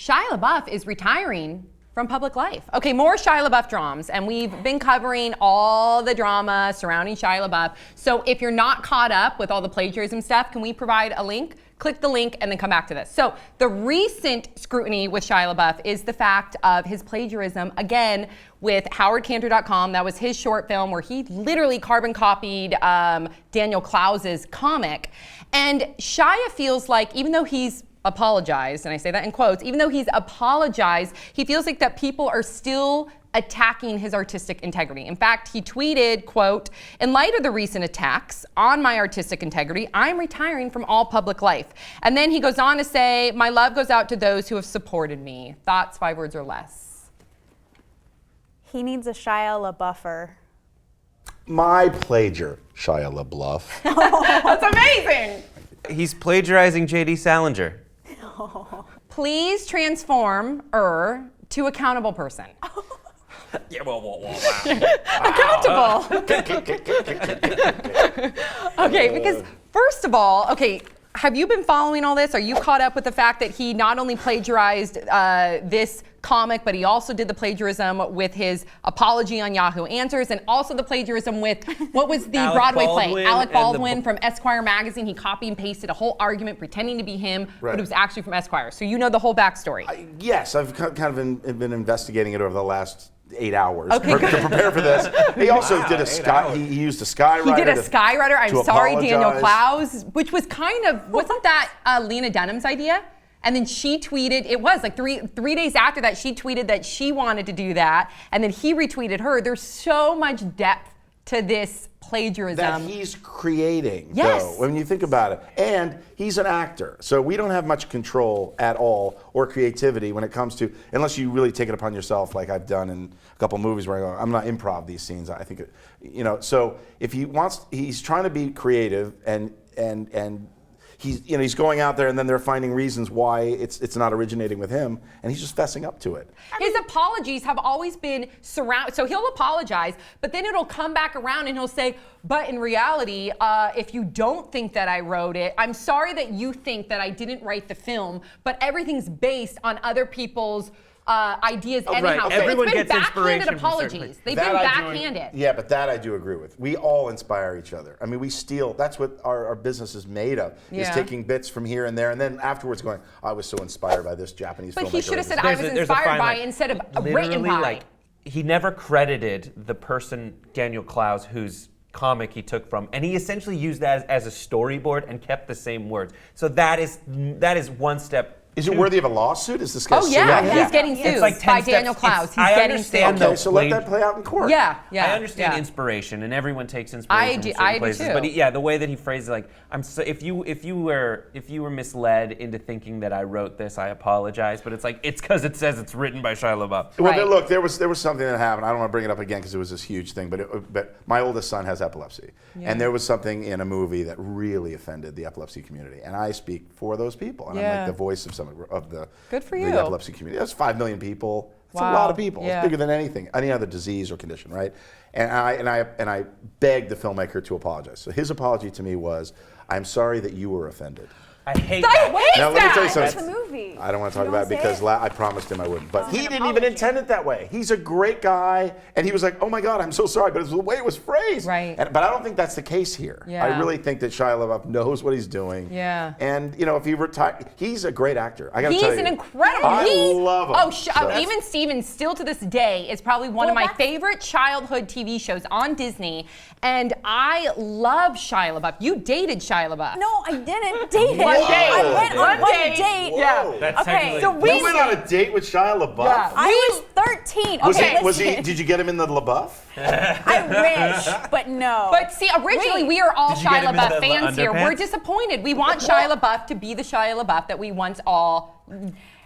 Shia LaBeouf is retiring from public life. Okay, more Shia LaBeouf dramas, and we've been covering all the drama surrounding Shia LaBeouf. So if you're not caught up with all the plagiarism stuff, can we provide a link? Click the link and then come back to this. So the recent scrutiny with Shia LaBeouf is the fact of his plagiarism, again, with HowardCantor.com. That was his short film where he literally carbon copied Daniel Klaus's comic. And Shia feels like, even though he's apologized, and I say that in quotes, even though he's apologized, he feels like that people are still attacking his artistic integrity. In fact, he tweeted, quote, "In light of the recent attacks on my artistic integrity, I'm retiring from all public life." And then he goes on to say, "My love goes out to those who have supported me." Thoughts, 5 words or less? He needs a Shia LaBeouffer. My plagiar, Shia LaBeouf. That's amazing. He's plagiarizing J.D. Salinger. Please transform to accountable person. Yeah, well. Accountable. Okay, because first of all, have you been following all this? Are you caught up with the fact that he not only plagiarized this comic, but he also did the plagiarism with his apology on Yahoo Answers, and also the plagiarism with, what was the Broadway play? Alec Baldwin from Esquire magazine. He copied and pasted a whole argument pretending to be him, but it was actually from Esquire. So you know the whole backstory. Yes, I've kind of been investigating it over the last 8 hours to prepare for this. He also did he used a skywriter. He did a skywriter. I'm sorry, apologize. Daniel Klaus, which was kind of, wasn't that Lena Dunham's idea? And then she tweeted, it was like three days after that, she tweeted that she wanted to do that. And then he retweeted her. There's so much depth to this plagiarism. That he's creating, yes. though, when you think about it. And he's an actor. So we don't have much control at all or creativity when it comes to, unless you really take it upon yourself, like I've done in a couple movies where I go, I'm not improv these scenes. I think, so if he's trying to be creative and he's going out there and then they're finding reasons why it's not originating with him, and he's just fessing up to it. His apologies have always been so he'll apologize, but then it'll come back around and he'll say, but in reality, if you don't think that I wrote it, I'm sorry that you think that I didn't write the film, but everything's based on other people's ideas anyhow. Right. Everyone it's been gets backhanded inspiration from apologies. They've been backhanded. Yeah, but that I do agree with. We all inspire each other. I mean, we steal. That's what our business is made of, is taking bits from here and there, and then afterwards going, I was so inspired by this Japanese filmmaker. But he should have said, I was inspired by instead of written by. He never credited the person, Daniel Klaus, whose comic he took from, and he essentially used that as a storyboard and kept the same words. So that is one step. Is it worthy of a lawsuit? Is this guy suing? He's getting sued by Daniel Klaus. He's getting sued. Okay, so let that play out in court. Yeah. I understand inspiration, and everyone takes inspiration from certain places. Do too. But the way that he phrased it, like, if you were misled into thinking that I wrote this, I apologize. But it's like it's because it says it's written by Shia LaBeouf. Well, look, there was something that happened. I don't want to bring it up again because it was this huge thing. But my oldest son has epilepsy, and there was something in a movie that really offended the epilepsy community, and I speak for those people, and I'm like the voice of the Good for you. The epilepsy community. That's 5 million people. It's a lot of people. It's bigger than any other disease or condition, right? And I begged the filmmaker to apologize. So his apology to me was, "I'm sorry that you were offended." I hate that. Now let me tell you something. That's a movie. I don't want to talk about it because I promised him I wouldn't. But he didn't even intend it that way. He's a great guy, and he was like, "Oh my God, I'm so sorry," but it was the way it was phrased. Right. But I don't think that's the case here. Yeah. I really think that Shia LaBeouf knows what he's doing. Yeah. And if he retired, he's a great actor. I got to tell you. He's an incredible. I love him. Even Steven, still to this day, is probably one of my favorite childhood TV shows on Disney, and I love Shia LaBeouf. You dated Shia LaBeouf. No, I didn't date him. One day. I went on one date. Yeah. Okay. So You went on a date with Shia LaBeouf? Yeah. I was 13. Okay, listen. Did you get him in the LaBeouf? I wish, but no. But see, originally we are all Did you Shia get him in LaBeouf the fans here. underpants? We're disappointed. We want Shia LaBeouf to be the Shia LaBeouf that we once all.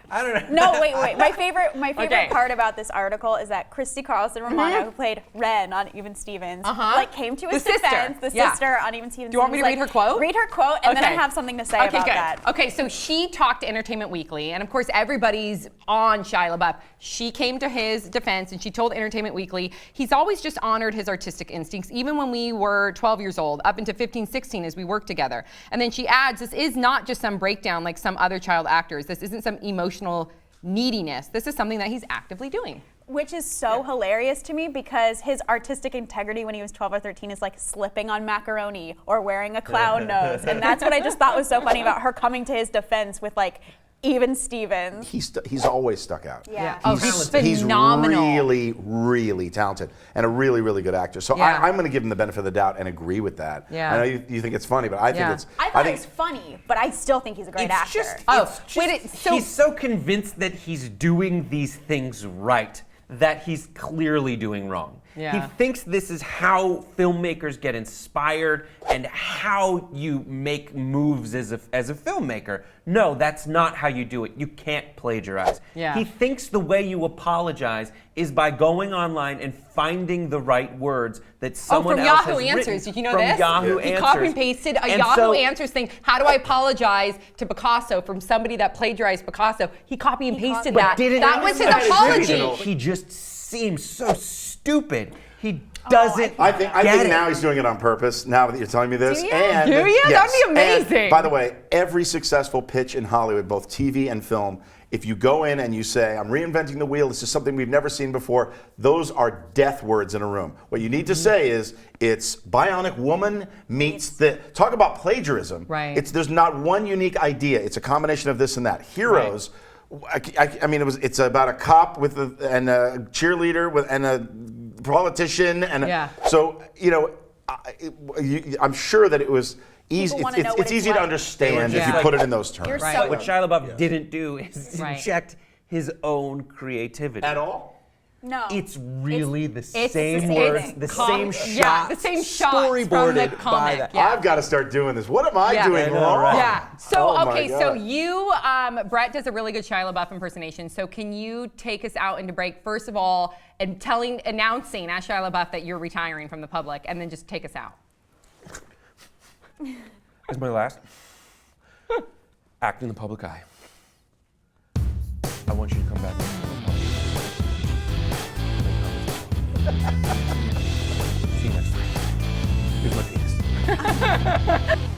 I don't know. No, wait. My favorite part about this article is that Christy Carlson Romano, who played Ren on Even Stevens, came to his defense, the sister on Even Stevens. Do you want me to read her quote? Read her quote, and then I have something to say about that. Okay, so she talked to Entertainment Weekly, and of course everybody's on Shia LaBeouf. She came to his defense, and she told Entertainment Weekly, he's always just honored his artistic instincts, even when we were 12 years old, up into 15, 16 as we worked together. And then she adds, this is not just some breakdown like some other child actors. This isn't some emotional neediness. This is something that he's actively doing. Which is so hilarious to me because his artistic integrity when he was 12 or 13 is like slipping on macaroni or wearing a clown nose. And that's what I just thought was so funny about her coming to his defense with like, even Stevens. He's always stuck out. Yeah. He's phenomenal. He's really, really talented and a really, really good actor. So I'm going to give him the benefit of the doubt and agree with that. Yeah. I know you think it's funny, but I think it's. I thought it was funny, but I still think he's a great actor. He's so convinced that he's doing these things right that he's clearly doing wrong. Yeah. He thinks this is how filmmakers get inspired and how you make moves as a filmmaker. No, that's not how you do it. You can't plagiarize. Yeah. He thinks the way you apologize is by going online and finding the right words that someone else has Yahoo written. Answers. Did you know from this? Yahoo He Answers. copy and pasted a And Yahoo so- Answers thing. How do I apologize to Picasso from somebody that plagiarized Picasso? He copy and pasted that. That was his apology. He just seems so stupid. He doesn't. I think get it. now he's doing it on purpose. Now that you're telling me this, Do you? and Do you? yes, That'd be amazing. And, by the way, every successful pitch in Hollywood, both TV and film, if you go in and you say, "I'm reinventing the wheel. This is something we've never seen before," those are death words in a room. What you need to say is, "It's Bionic Woman meets the." Talk about plagiarism. Right. There's not one unique idea. It's a combination of this and that. Heroes. I mean, it's about a cop and a cheerleader and a politician, and so I'm sure that it was easy. It's easy to understand if you put it in those terms. Right. What Shia LaBeouf didn't do is inject his own creativity At all? No. It's really the it's same the same words, thing. the same shot, the same shots from the storyboarded by comic. that. Yeah. I've got to start doing this. What am I doing know, wrong? right? Yeah. So, Oh my okay, God. so you, Brett does a really good Shia LaBeouf impersonation. So can you take us out into break, first of all, and announcing as Shia LaBeouf that you're retiring from the public, and then just take us out. As my last act in the public eye. I want you to come back. See you next time. Here's my penis.